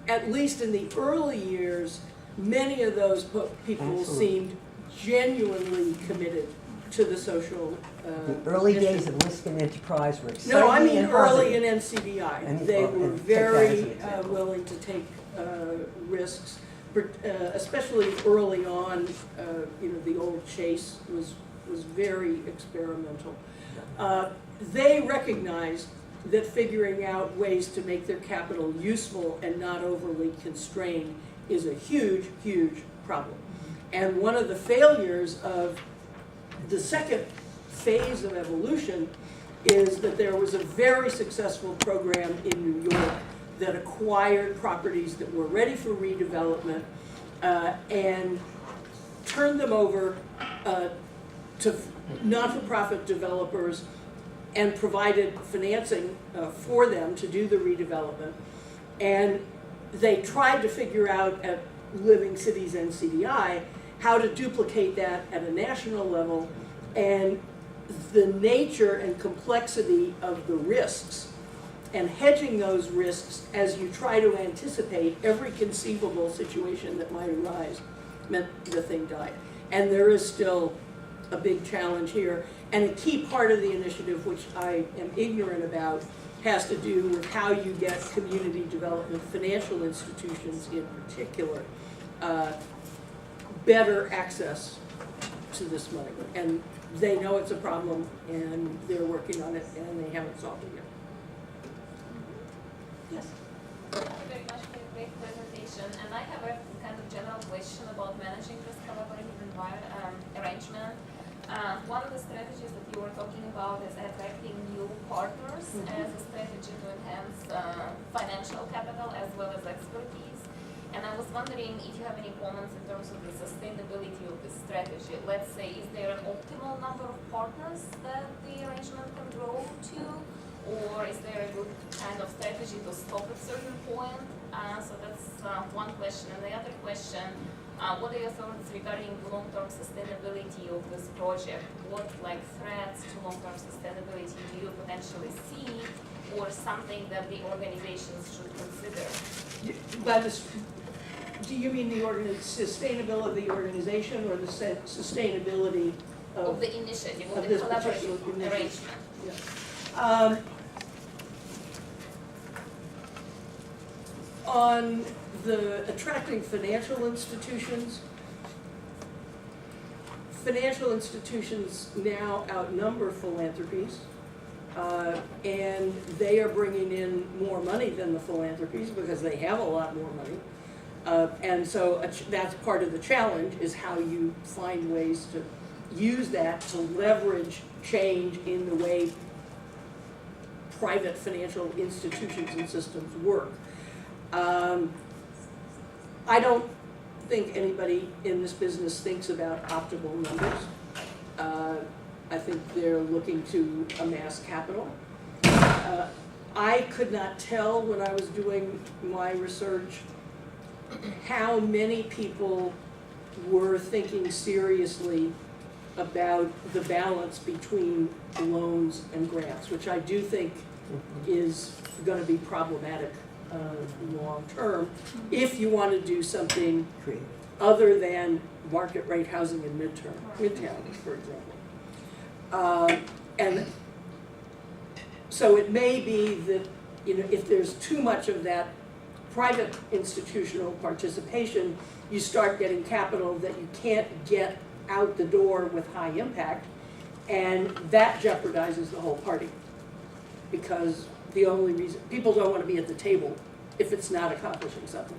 At least in the early years, many of those people Absolutely. seemed genuinely committed to the social The early mission. days of Liskin Enterprise were exciting No, I mean and early positive. in NCBI. And- They and were take that as an very example. willing to take risks, especially early on. The old Chase was very experimental. They recognized that figuring out ways to make their capital useful and not overly constrained is a huge, huge problem. And one of the failures of the second phase of evolution is that there was a very successful program in New York that acquired properties that were ready for redevelopment and turned them over to not-for-profit developers and provided financing for them to do the redevelopment. And they tried to figure out at Living Cities NCDI how to duplicate that at a national level, and the nature and complexity of the risks and hedging those risks as you try to anticipate every conceivable situation that might arise meant the thing died. And there is still a big challenge here. And a key part of the initiative, which I am ignorant about, has to do with how you get community development financial institutions in particular better access to this money. And they know it's a problem, and they're working on it, and they haven't solved it yet. Yes? Thank you very much for a great presentation. And I have a kind of general question about managing this collaborative arrangement. One of the strategies that you were talking about is attracting new partners as a strategy to enhance financial capital as well as expertise. And I was wondering if you have any comments in terms of the sustainability of this strategy. Let's say, is there an optimal number of partners that the arrangement can grow to? Or is there a good kind of strategy to stop at a certain point? So that's one question. And the other question, what are your thoughts regarding the long-term sustainability of this project? What threats to long-term sustainability do you potentially see, or something that the organizations should consider? Do you mean the sustainability of the organization, or the sustainability Of the initiative, of the this particular collaborative initiative? arrangement? Yeah. On the attracting financial institutions now outnumber philanthropies, and they are bringing in more money than the philanthropies because they have a lot more money. And so that's part of the challenge, is how you find ways to use that to leverage change in the way private financial institutions and systems work. I don't think anybody in this business thinks about optimal numbers. I think they're looking to amass capital. I could not tell when I was doing my research how many people were thinking seriously about the balance between loans and grants, which I do think is going to be problematic long term if you want to do something Creative. other than market rate housing in Midtown, for example. And so it may be that if there's too much of that private institutional participation, you start getting capital that you can't get out the door with high impact, and that jeopardizes the whole party. Because the only reason, people don't want to be at the table if it's not accomplishing something.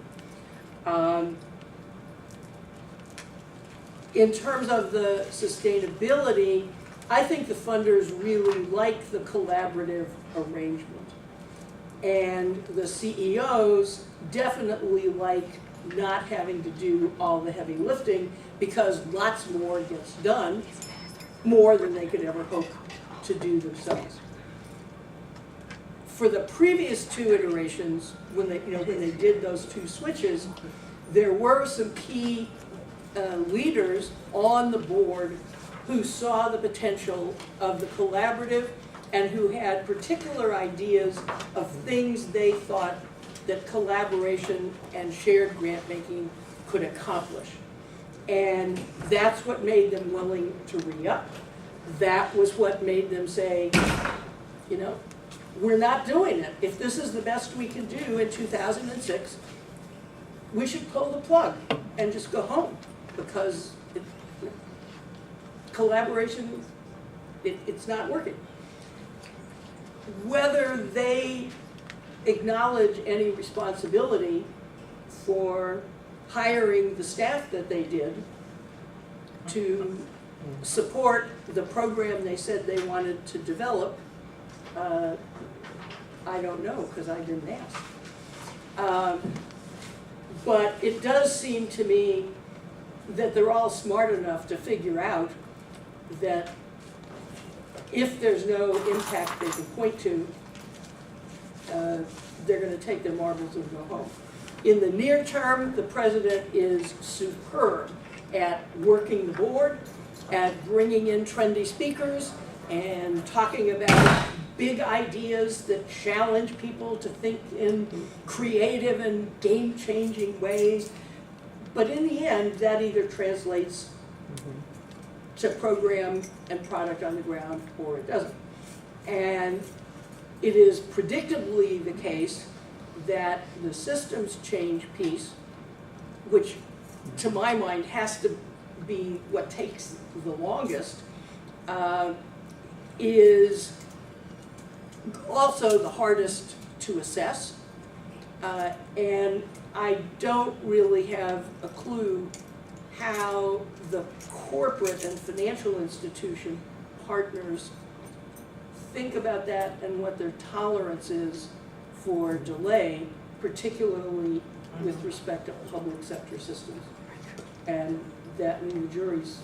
In terms of the sustainability, I think the funders really like the collaborative arrangement. And the CEOs definitely like not having to do all the heavy lifting, because lots more gets done more than they could ever hope to do themselves. For the previous two iterations, when they did those two switches, there were some key leaders on the board who saw the potential of the collaborative and who had particular ideas of things they thought that collaboration and shared grant making could accomplish. And that's what made them willing to re-up. That was what made them say, we're not doing it. If this is the best we can do in 2006, we should pull the plug and just go home, because collaboration, it's not working. Whether they acknowledge any responsibility for hiring the staff that they did to support the program they said they wanted to develop, I don't know, because I didn't ask. But it does seem to me that they're all smart enough to figure out that if there's no impact they can point to, they're going to take their marbles and go home. In the near term, the president is superb at working the board, at bringing in trendy speakers, and talking about big ideas that challenge people to think in creative and game-changing ways. But in the end, that either translates to program and product on the ground, or it doesn't. And it is predictably the case that the systems change piece, which to my mind has to be what takes the longest, is also the hardest to assess. And I don't really have a clue how the corporate and financial institution partners think about that and what their tolerance is for delay, particularly with respect to public sector systems. And that, I mean, the jury's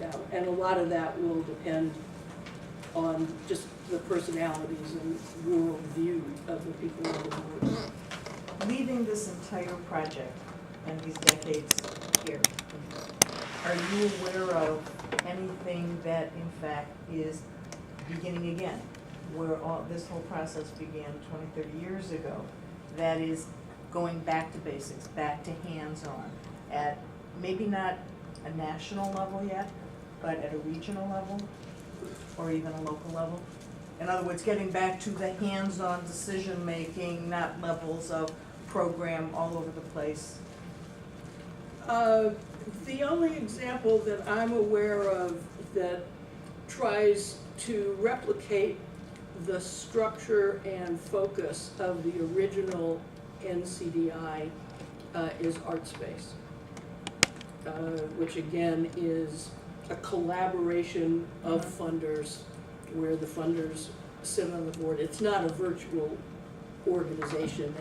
out. And a lot of that will depend on just the personalities and world view of the people on the board. Leaving this entire project and these decades here, are you aware of anything that in fact is beginning again, where all this whole process began 20, 30 years ago, that is going back to basics, back to hands-on, at maybe not a national level yet, but at a regional level, or even a local level? In other words, getting back to the hands-on decision-making, not levels of program all over the place. The only example that I'm aware of that tries to replicate the structure and focus of the original NCDI is ArtSpace, which again is a collaboration of funders where the funders sit on the board. It's not a virtual organization.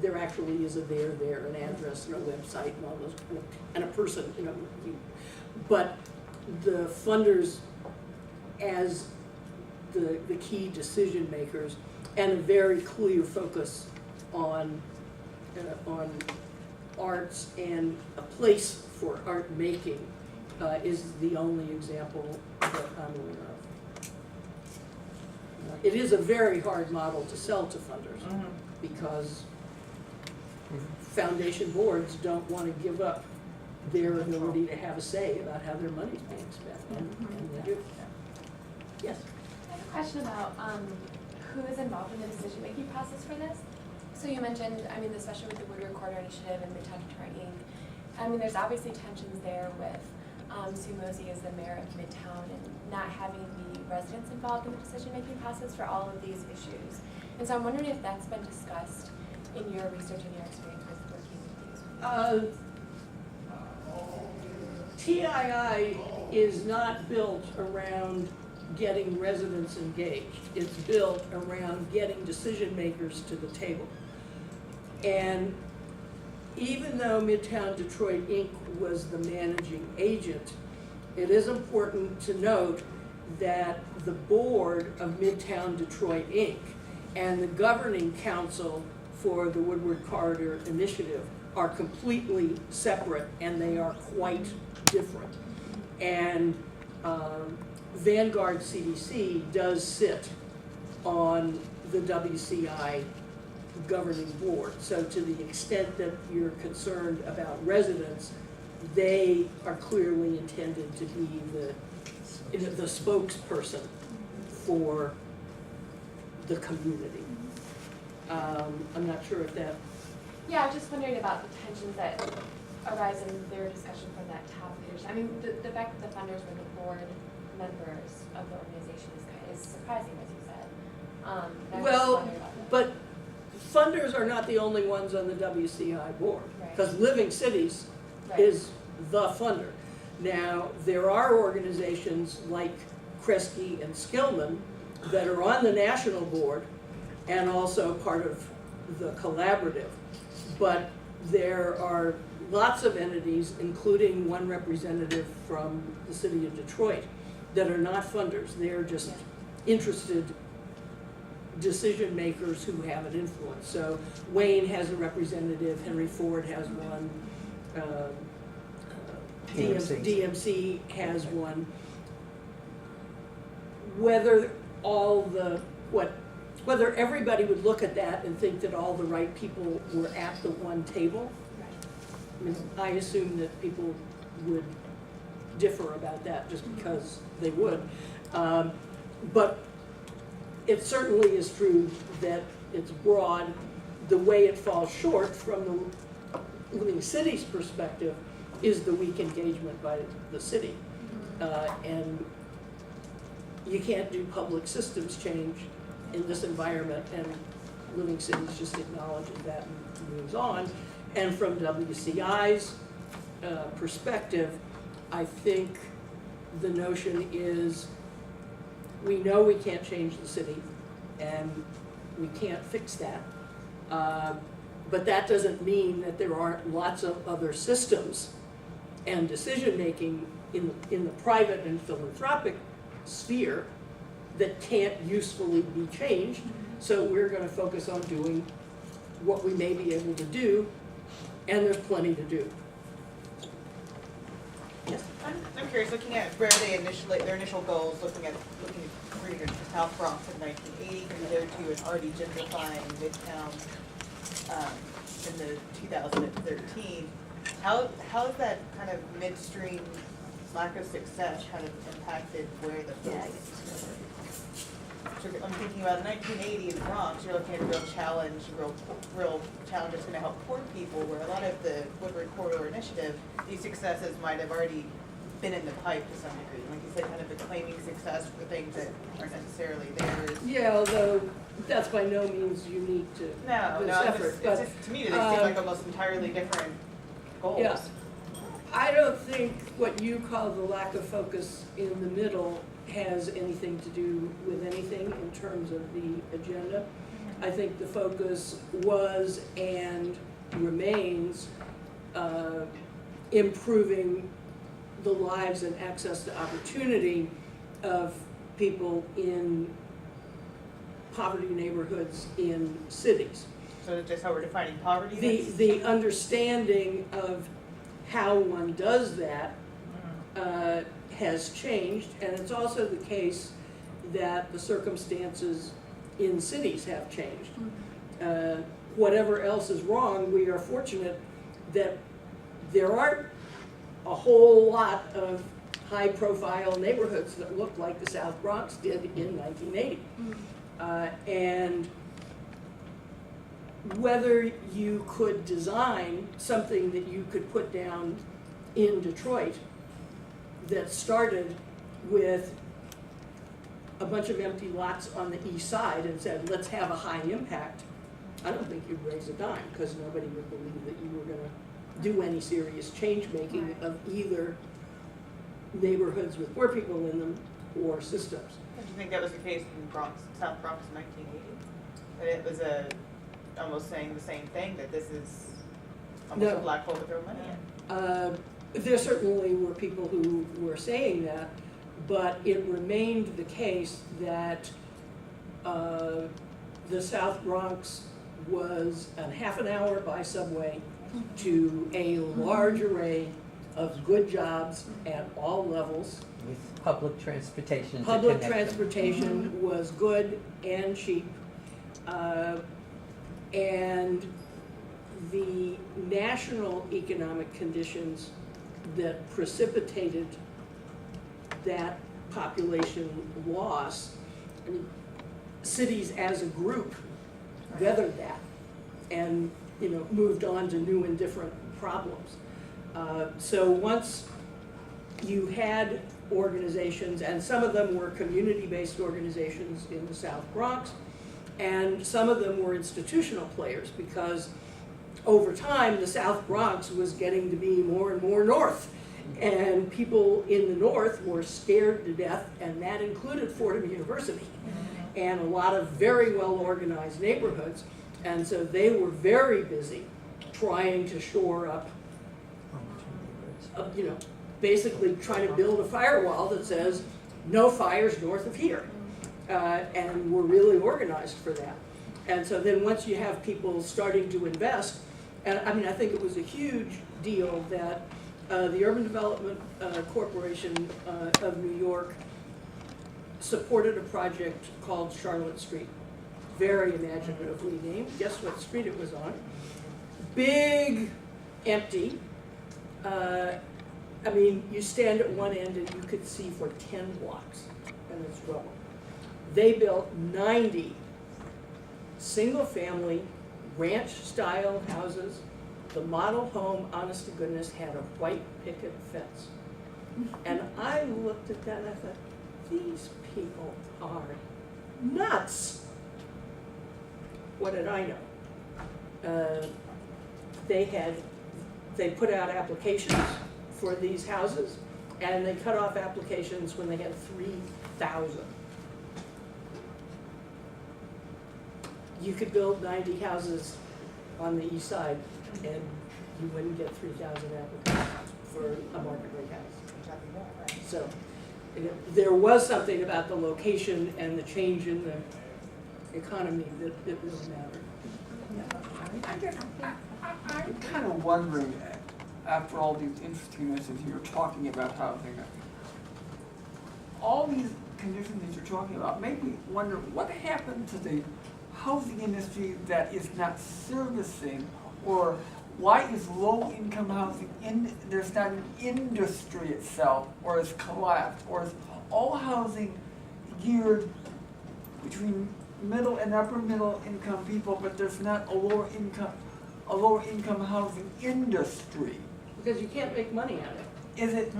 There actually is a there, an address and a website and all those, and a person, but the funders as the key decision makers, and a very clear focus on arts and a place for art making is the only example that I'm aware of. It is a very hard model to sell to funders because foundation boards don't want to give up their ability to have a say about how their money's being spent, and they do. Yes? I have a question about who is involved in the decision-making process for this. So you mentioned, especially with the Wood Recorder Initiative and Midtown Detroit Inc., there's obviously tensions there with Sue Mosey as the mayor of Midtown and not having the residents involved in the decision-making process for all of these issues. And so I'm wondering if that's been discussed in your research and your experience with working with these. TII is not built around getting residents engaged. It's built around getting decision makers to the table. And even though Midtown Detroit Inc. was the managing agent, it is important to note that the board of Midtown Detroit, Inc. and the governing council for the Woodward Corridor Initiative are completely separate, and they are quite different. And Vanguard CDC does sit on the WCI governing board. So to the extent that you're concerned about residents, they are clearly intended to be the spokesperson for the community. I'm not sure if that, Yeah, I was just wondering about the tensions that arise in their discussion from that top leadership. I mean, the fact that the funders were the board members of the organization is surprising, as you said. I was just well, wondering about that. but funders are not the only ones on the WCI board. Right. Because Living Cities Right. is the funder. Now, there are organizations like Kresge and Skillman that are on the national board and also part of the collaborative. But there are lots of entities, including one representative from the city of Detroit, that are not funders. They're just interested decision makers who have an influence. So Wayne has a representative, Henry Ford has one, DMC. DMC has one. Whether whether everybody would look at that and think that all the right people were at the one table, I mean, I assume that people would differ about that just because they would. But it certainly is true that it's broad. The way it falls short from the Living Cities perspective is the weak engagement by the city. And you can't do public systems change in this environment, and Living Cities just acknowledges that and moves on. And from WCI's perspective, I think the notion is we know we can't change the city and we can't fix that. But that doesn't mean that there aren't lots of other systems and decision-making in the private and philanthropic sphere that can't usefully be changed. So we're gonna focus on doing what we may be able to do, and there's plenty to do. Yes? I'm curious, looking at where they their initial goals, looking at creating the South Bronx in 1980 compared to an already gentrifying Midtown in the 2013. How has that kind of midstream lack of success kind of impacted where the focus? So I'm thinking about 1980 in the Bronx, you're looking at a real challenge that's going to help poor people, where a lot of the Woodward Corridor Initiative, these successes might have already been in the pipe to some degree. Like you said, kind of the claiming success for things that aren't necessarily theirs. Yeah, although that's by no means unique to this effort. It's just, to me, they seem like almost entirely different goals. Yeah. I don't think what you call the lack of focus in the middle has anything to do with anything in terms of the agenda. I think the focus was and remains improving the lives and access to opportunity of people in poverty neighborhoods in cities. So that's just how we're defining poverty? The understanding of how one does that has changed, and it's also the case that the circumstances in cities have changed. Whatever else is wrong, we are fortunate that there aren't a whole lot of high-profile neighborhoods that look like the South Bronx did in 1980. And whether you could design something that you could put down in Detroit that started with a bunch of empty lots on the east side and said, let's have a high impact, I don't think you'd raise a dime, because nobody would believe that you were gonna do any serious change making of either neighborhoods with poor people in them or systems. Do you think that was the case in South Bronx in 1980? That it was almost saying the same thing, that this is almost a black hole to throw money in? there certainly were people who were saying that, but it remained the case that the South Bronx was a half an hour by subway to a large array of good jobs at all levels. With public transportation to Public connect them. transportation was good and cheap. And the national economic conditions that precipitated that population loss, I mean, cities as a group weathered that and, you know, moved on to new and different problems. So once you had organizations, and some of them were community-based organizations in the South Bronx, and some of them were institutional players, because over time, the South Bronx was getting to be more and more north. And people in the north were scared to death, and that included Fordham University, and a lot of very well-organized neighborhoods. And so they were very busy trying to shore up, you know, basically trying to build a firewall that says, no fires north of here. And we're really organized for that. And so then once you have people starting to invest, and I mean, I think it was a huge deal that the Urban Development Corporation of New York supported a project called Charlotte Street. Very imaginatively named. Guess what street it was on? Big, empty. I mean, you stand at one end and you could see for 10 blocks, and it's rubble. They built 90 single-family ranch-style houses. The model home, honest to goodness, had a white picket fence. And I looked at that and I thought, these people are nuts. What did I know? They put out applications for these houses, and they cut off applications when they had 3,000. You could build 90 houses on the east side, and you wouldn't get 3,000 applicants for a market rate house. So there was something about the location and the change in the economy that really mattered. I'm kind of wondering, after all these interesting messages you're talking about housing, all these conditions that you're talking about make me wonder what happened to the housing industry that is not servicing, or why is low-income housing there's not an industry itself, or is collapsed, or is all housing geared between middle and upper middle income people, but there's not a lower income housing industry? Because you can't make money on it. Is it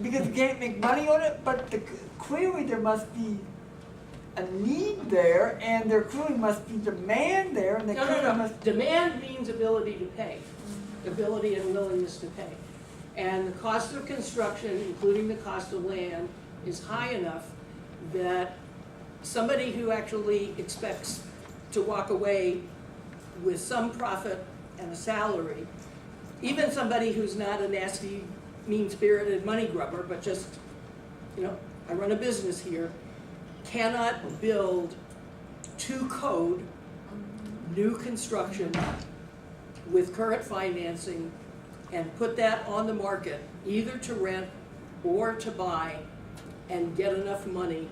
because you can't make money on it? But clearly there must be a need there, and there clearly must be demand there, and No. Demand means ability to pay, ability and willingness to pay. And the cost of construction, including the cost of land, is high enough that somebody who actually expects to walk away with some profit and a salary, even somebody who's not a nasty, mean-spirited money grubber, but just, you know, I run a business here, cannot build to code new construction with current financing and put that on the market, either to rent or to buy, and get enough money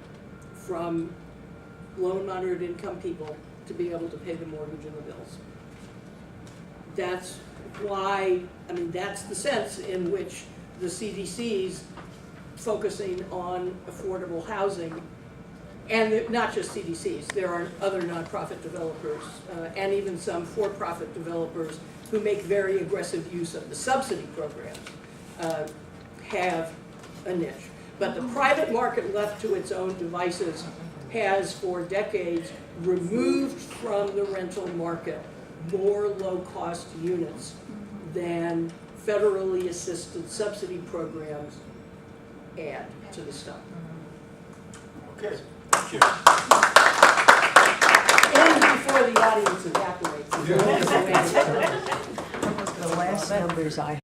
from low and moderate income people to be able to pay the mortgage and the bills. That's why, I mean, that's the sense in which the CDC's focusing on affordable housing. And not just CDCs, there are other nonprofit developers and even some for-profit developers who make very aggressive use of the subsidy programs, have a niche. But the private market, left to its own devices, has for decades removed from the rental market more low-cost units than federally assisted subsidy programs add to the stock. Okay. And before the audience evaporates. The last numbers I